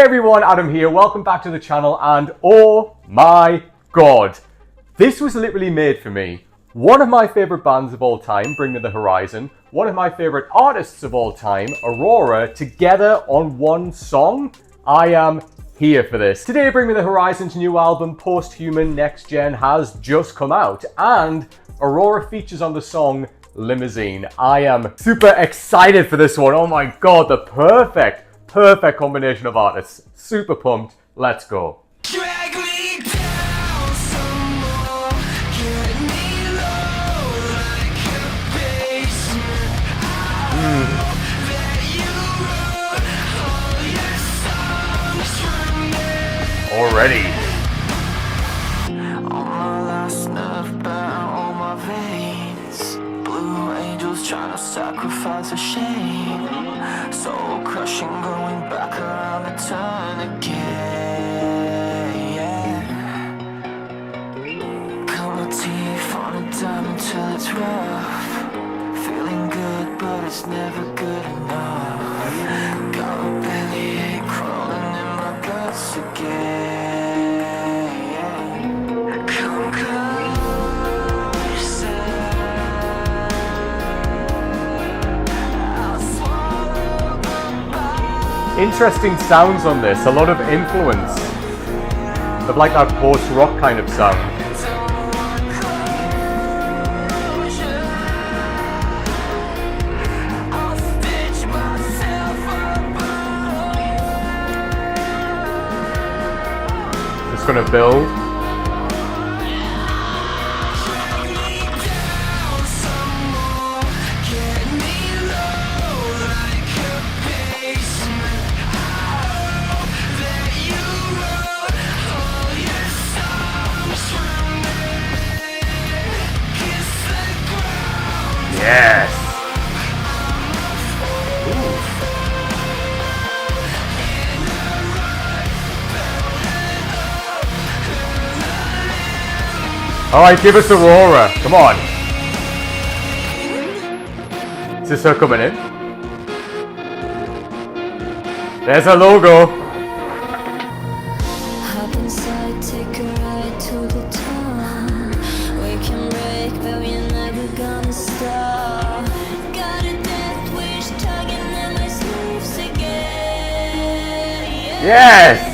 Hey everyone, Adam here, welcome back to the channel, and oh my god, this was literally made for me. One of my favourite bands of all time, Bring Me the Horizon, one of my favourite artists of all time, AURORA, together on one song. I am here for this. Today, Bring Me the Horizon's new album, Post-Human Next Gen, has just come out, and AURORA features on the song liMOusIne. I am super excited for this one. Oh my god, the perfect combination of artists. Super pumped. Let's go. Drag me down some more, get me low like a basement. I hope that you wrote all your songs for me. Already. On my last nerve bound on my veins, blue angels trying to sacrifice a shame. Soul crushing, going back around the turn again. Cut my teeth on a diamond till it's rough. Feeling good, but it's never good enough. Got a bellyache crawling in my guts again. Come closer. Interesting sounds on this, a lot of influence of like that post-rock kind of sound. Just gonna build. Yes. All right, give us AURORA. Come on. Is this her coming in? There's her logo. Hop inside, take a ride to the town. We can break, but we're never gonna stop. Got a death wish tugging at my sleeves again. Yes.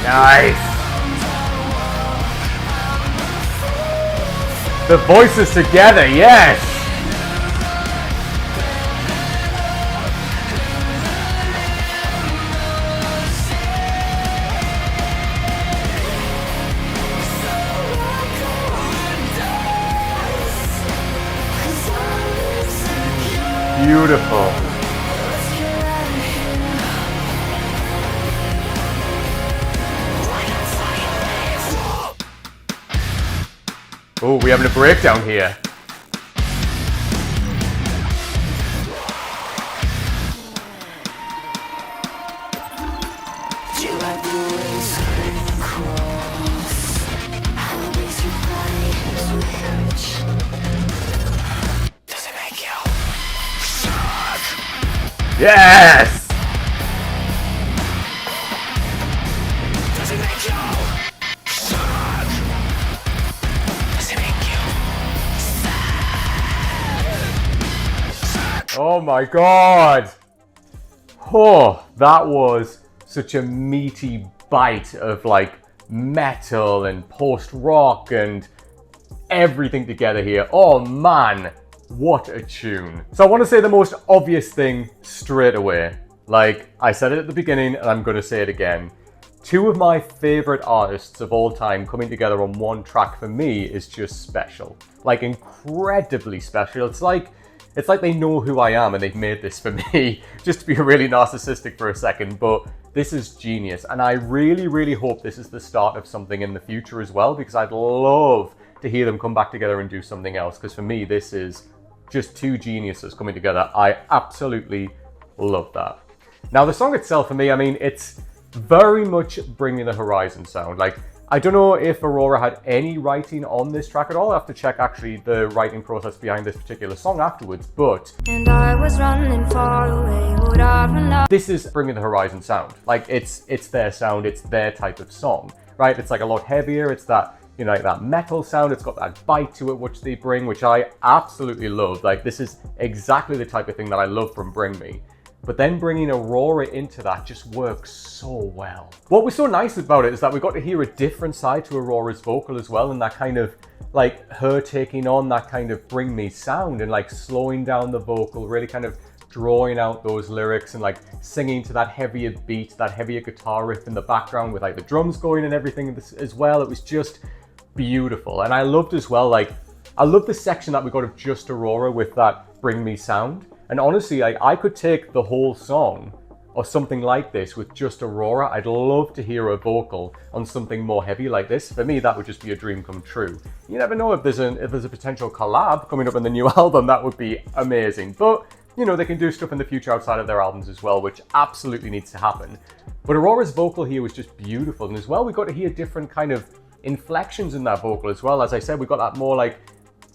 Nice. The voices together, yes. Beautiful. Oh, we're having a breakdown here. Do you like the way you scream across? How it makes your body switch? Does it make you shock? Yes! Does it make you shock? Does it make you sad? Oh my god! Oh, that was such a meaty bite of like metal and post-rock and everything together here. Oh man, what a tune. So I want to say the most obvious thing straight away. Like, I said it at the beginning and I'm going to say it again. Two of my favorite artists of all time coming together on one track for me is just special. Like, incredibly special. It's like they know who I am and they've made this for me. Just to be really narcissistic for a second, but this is genius. And I really, really hope this is the start of something in the future as well, because I'd love to hear them come back together and do something else. Because for me, this is just two geniuses coming together. I absolutely love that. Now, the song itself for me, I mean, it's very much Bring Me the Horizon sound. Like, I don't know if Aurora had any writing on this track at all. I have to check actually the writing process behind this particular song afterwards, but And I was running far away, would I run out? this is Bring Me the Horizon sound. Like, it's their sound, it's their type of song, right? It's like a lot heavier, it's that, you know, like that metal sound, it's got that bite to it which they bring, which I absolutely love. Like, this is exactly the type of thing that I love from Bring Me. But then bringing Aurora into that just works so well. What was so nice about it is that we got to hear a different side to Aurora's vocal as well, and that kind of, like, her taking on that kind of Bring Me sound and like slowing down the vocal, really kind of drawing out those lyrics and like singing to that heavier beat, that heavier guitar riff in the background with like the drums going and everything as well. It was just beautiful. And I loved as well, like, I love the section that we got of just Aurora with that Bring Me sound. And honestly, like, I could take the whole song or something like this with just Aurora. I'd love to hear a vocal on something more heavy like this. For me, that would just be a dream come true. You never know if there's a potential collab coming up in the new album. That would be amazing. But, you know, they can do stuff in the future outside of their albums as well, which absolutely needs to happen. But Aurora's vocal here was just beautiful. And as well, we got to hear different kind of inflections in that vocal as well. As I said, we got that more like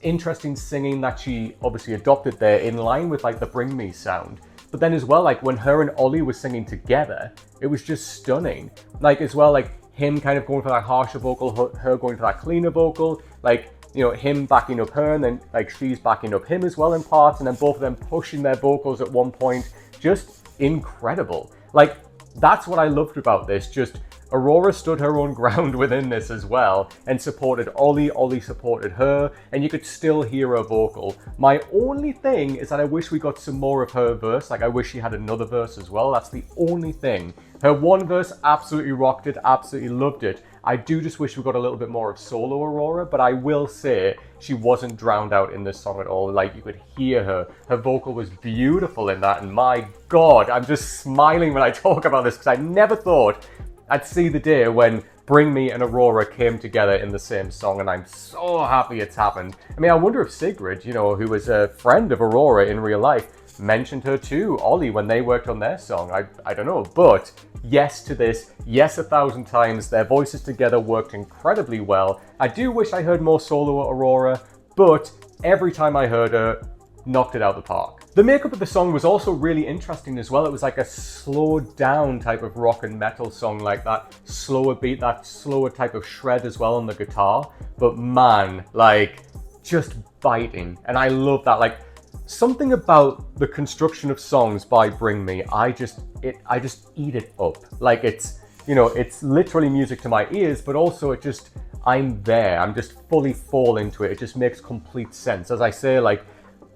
interesting singing that she obviously adopted there in line with like the Bring Me sound. But then as well, like when her and Ollie were singing together, it was just stunning. Like as well, like him kind of going for that harsher vocal, her going for that cleaner vocal, like, you know, him backing up her and then like she's backing up him as well in parts, and then both of them pushing their vocals at one point. Just incredible. Like, that's what I loved about this. Just Aurora stood her own ground within this as well and supported Ollie. Ollie supported her, and you could still hear her vocal. My only thing is that I wish we got some more of her verse. Like, I wish she had another verse as well. That's the only thing. Her one verse absolutely rocked it, absolutely loved it. I do just wish we got a little bit more of solo Aurora, but I will say she wasn't drowned out in this song at all. Like, you could hear her. Her vocal was beautiful in that, and my God, I'm just smiling when I talk about this because I never thought I'd see the day when Bring Me and Aurora came together in the same song, and I'm so happy it's happened. I mean, I wonder if Sigrid, you know, who was a friend of Aurora in real life, mentioned her to Ollie when they worked on their song. I don't know, but yes to this, yes 1,000 times. Their voices together worked incredibly well. I do wish I heard more solo Aurora, but every time I heard her, knocked it out the park. The makeup of the song was also really interesting as well. It was like a slowed down type of rock and metal song, like that slower beat, that slower type of shred as well on the guitar. But man, like, just biting. And I love that. Like, something about the construction of songs by Bring Me, I just eat it up. Like, it's, you know, it's literally music to my ears, but also it just, I'm there. I'm just fully fall into it. It just makes complete sense. As I say, like,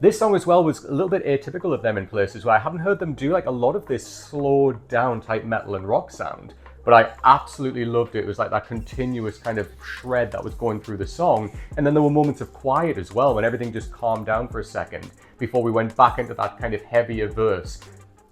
this song as well was a little bit atypical of them in places where I haven't heard them do like a lot of this slowed down type metal and rock sound, but I absolutely loved it. It was like that continuous kind of shred that was going through the song. And then there were moments of quiet as well when everything just calmed down for a second before we went back into that kind of heavier verse.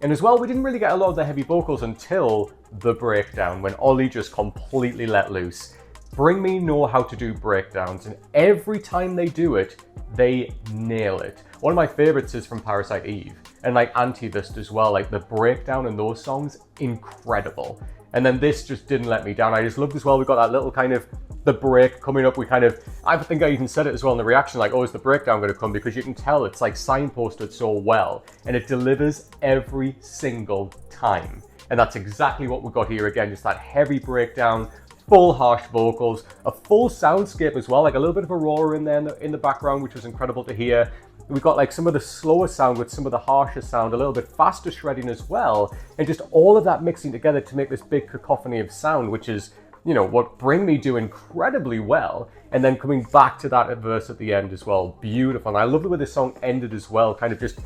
And as well, we didn't really get a lot of the heavy vocals until the breakdown when Ollie just completely let loose. Bring Me know how to do breakdowns, and every time they do it, they nail it. One of my favorites is from Parasite Eve, and like Antivist as well. Like, the breakdown in those songs, incredible. And then this just didn't let me down. I just loved as well, we got that little kind of, the break coming up. We kind of, I think I even said it as well in the reaction, like, oh, is the breakdown going to come? Because you can tell it's like signposted so well, and it delivers every single time. And that's exactly what we got here again, just that heavy breakdown, full harsh vocals, a full soundscape as well, like a little bit of Aurora in there in the background, which was incredible to hear. We got like some of the slower sound with some of the harsher sound, a little bit faster shredding as well, and just all of that mixing together to make this big cacophony of sound, which is what Bring Me do incredibly well, and then coming back to that verse at the end as well, beautiful. And I love the way this song ended as well, kind of just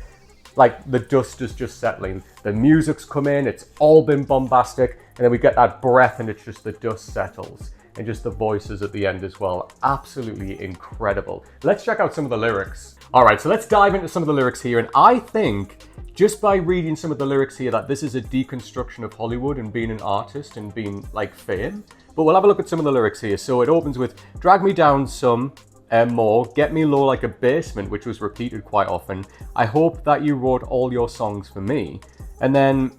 like the dust is just settling, the music's come in, it's all been bombastic, and then we get that breath and it's just the dust settles, and just the voices at the end as well. Absolutely incredible. Let's check out some of the lyrics. All right, so let's dive into some of the lyrics here, and I think just by reading some of the lyrics here that this is a deconstruction of Hollywood and being an artist and being like fame. But we'll have a look at some of the lyrics here. So it opens with, drag me down some more, get me low like a basement, which was repeated quite often. I hope that you wrote all your songs for me. And then,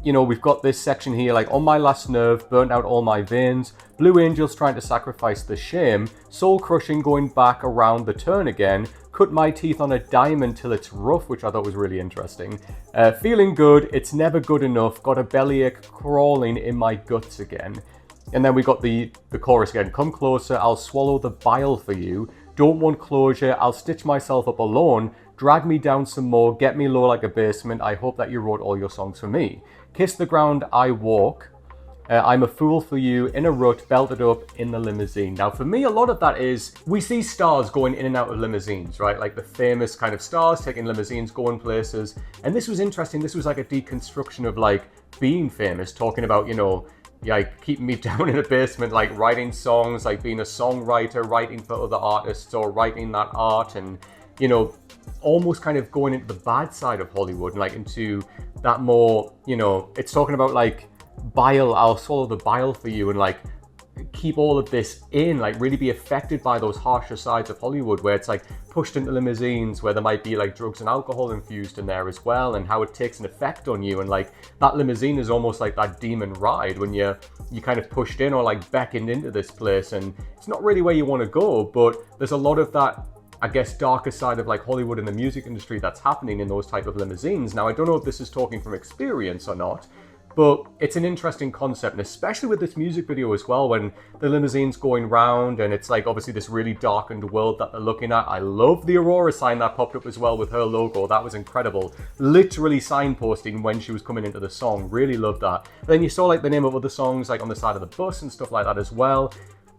we've got this section here, like, on my last nerve, burnt out all my veins, blue angels trying to sacrifice the shame, soul crushing going back around the turn again, cut my teeth on a diamond till it's rough, which I thought was really interesting. Feeling good, it's never good enough, got a bellyache crawling in my guts again. And then we got the chorus again. Come closer, I'll swallow the bile for you. Don't want closure, I'll stitch myself up alone. Drag me down some more, get me low like a basement. I hope that you wrote all your songs for me. Kiss the ground, I walk. I'm a fool for you, in a rut, belted up in the limousine. Now, for me, a lot of that is, we see stars going in and out of limousines, right? Like the famous kind of stars taking limousines, going places. And this was interesting. This was like a deconstruction of like being famous, talking about, like keeping me down in a basement, like writing songs, like being a songwriter, writing for other artists or writing that art, and almost kind of going into the bad side of Hollywood and like into that more, it's talking about like bile, I'll swallow the bile for you, and like keep all of this in, like really be affected by those harsher sides of Hollywood where it's like pushed into limousines where there might be like drugs and alcohol infused in there as well, and how it takes an effect on you. And like that limousine is almost like that demon ride when you kind of pushed in or like beckoned into this place, and it's not really where you want to go, but there's a lot of that, I guess, darker side of like Hollywood and the music industry that's happening in those type of limousines. Now, I don't know if this is talking from experience or not, but it's an interesting concept, and especially with this music video as well, when the limousine's going round and it's like obviously this really darkened world that they're looking at. I love the Aurora sign that popped up as well with her logo. That was incredible. Literally signposting when she was coming into the song. Really loved that. Then you saw like the name of other songs like on the side of the bus and stuff like that as well.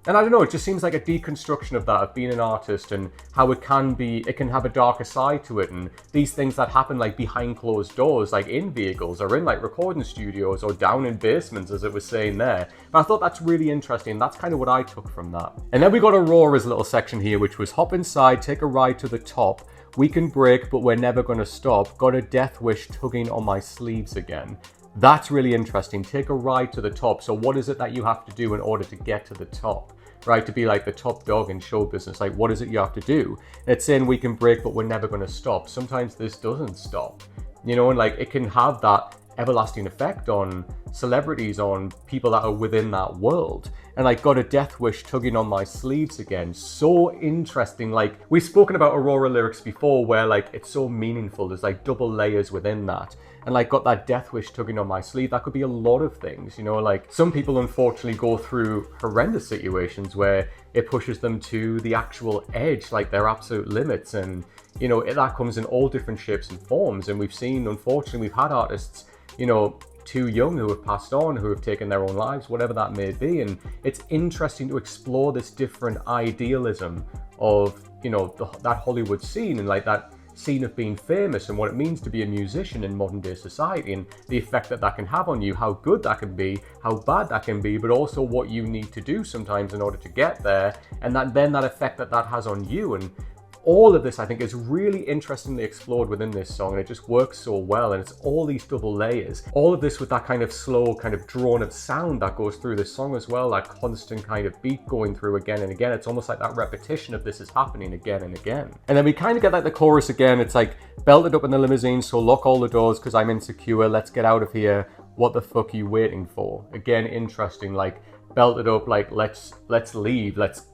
And I don't know, it just seems like a deconstruction of that, of being an artist and how it can have a darker side to it. And these things that happen like behind closed doors, like in vehicles or in like recording studios or down in basements, as it was saying there. But I thought that's really interesting. That's kind of what I took from that. And then we got Aurora's little section here, which was hop inside, take a ride to the top. We can break, but we're never going to stop. Got a death wish tugging on my sleeves again. That's really interesting. Take a ride to the top. So what is it that you have to do in order to get to the top? Right, to be like the top dog in show business, like what is it you have to do? It's saying we can break, but we're never going to stop. Sometimes this doesn't stop, and like it can have that everlasting effect on celebrities, on people that are within that world. And like, got a death wish tugging on my sleeves again. So interesting. Like, we've spoken about Aurora lyrics before where like it's so meaningful. There's like double layers within that. And like, got that death wish tugging on my sleeve. That could be a lot of things, like some people unfortunately go through horrendous situations where it pushes them to the actual edge, like their absolute limits. And, that comes in all different shapes and forms. And we've seen, unfortunately, we've had artists, too young who have passed on, who have taken their own lives, whatever that may be. And it's interesting to explore this different idealism of, that Hollywood scene and like that scene of being famous and what it means to be a musician in modern day society and the effect that can have on you, how good that can be, how bad that can be, but also what you need to do sometimes in order to get there, and that effect that has on you. And all of this, I think, is really interestingly explored within this song, and it just works so well. And it's all these double layers, all of this with that kind of slow, kind of drawn-up sound that goes through this song as well, that constant kind of beat going through again and again. It's almost like that repetition of this is happening again and again. And then we kind of get like the chorus again. It's like, belted up in the limousine, so lock all the doors because I'm insecure. Let's get out of here. What the fuck are you waiting for? Again, interesting, like belted up, like let's leave. Let's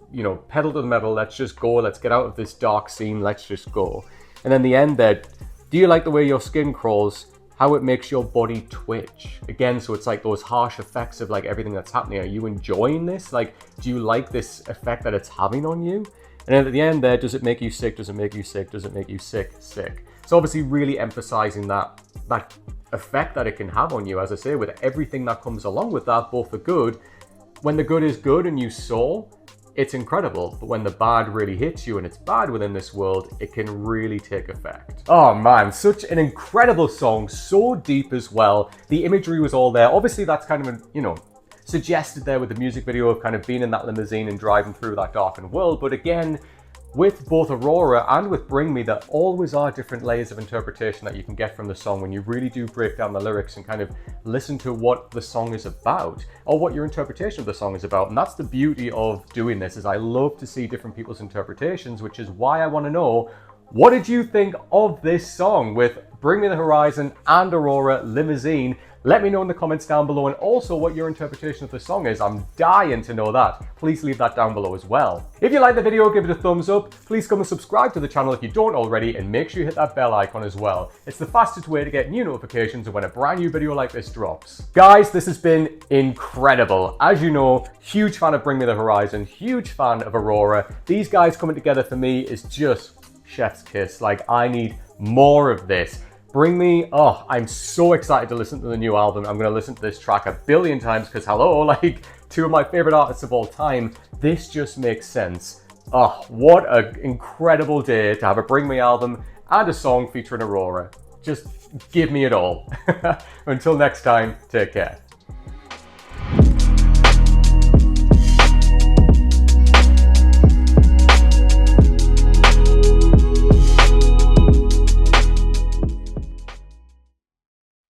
pedal to the metal, let's just go, let's get out of this dark scene, let's just go. And then the end there, do you like the way your skin crawls, how it makes your body twitch? Again, so it's like those harsh effects of like everything that's happening. Are you enjoying this? Like, do you like this effect that it's having on you? And then at the end there, does it make you sick? Does it make you sick? Does it make you sick? Sick. So obviously really emphasizing that effect that it can have on you, as I say, with everything that comes along with that, both the good when the good is good and you soar, it's incredible. But when the bad really hits you and it's bad within this world, it can really take effect. Oh man, such an incredible song, so deep as well. The imagery was all there. Obviously that's kind of, suggested there with the music video of kind of being in that limousine and driving through that darkened world. But again, with both Aurora and with Bring Me, there always are different layers of interpretation that you can get from the song when you really do break down the lyrics and kind of listen to what the song is about, or what your interpretation of the song is about. And that's the beauty of doing this, is I love to see different people's interpretations, which is why I want to know, what did you think of this song with Bring Me the Horizon and Aurora, liMOusIne? Let me know in the comments down below, and also what your interpretation of the song is. I'm dying to know that. Please leave that down below as well. If you like the video, give it a thumbs up. Please come and subscribe to the channel if you don't already, and make sure you hit that bell icon as well. It's the fastest way to get new notifications of when a brand new video like this drops. Guys, this has been incredible. As you know, huge fan of Bring Me the Horizon, huge fan of Aurora. These guys coming together for me is just chef's kiss. Like, I need more of this. Bring Me, oh, I'm so excited to listen to the new album. I'm going to listen to this track a billion times because, hello, like, two of my favorite artists of all time. This just makes sense. Oh, what an incredible day to have a Bring Me album and a song featuring Aurora. Just give me it all. Until next time, take care.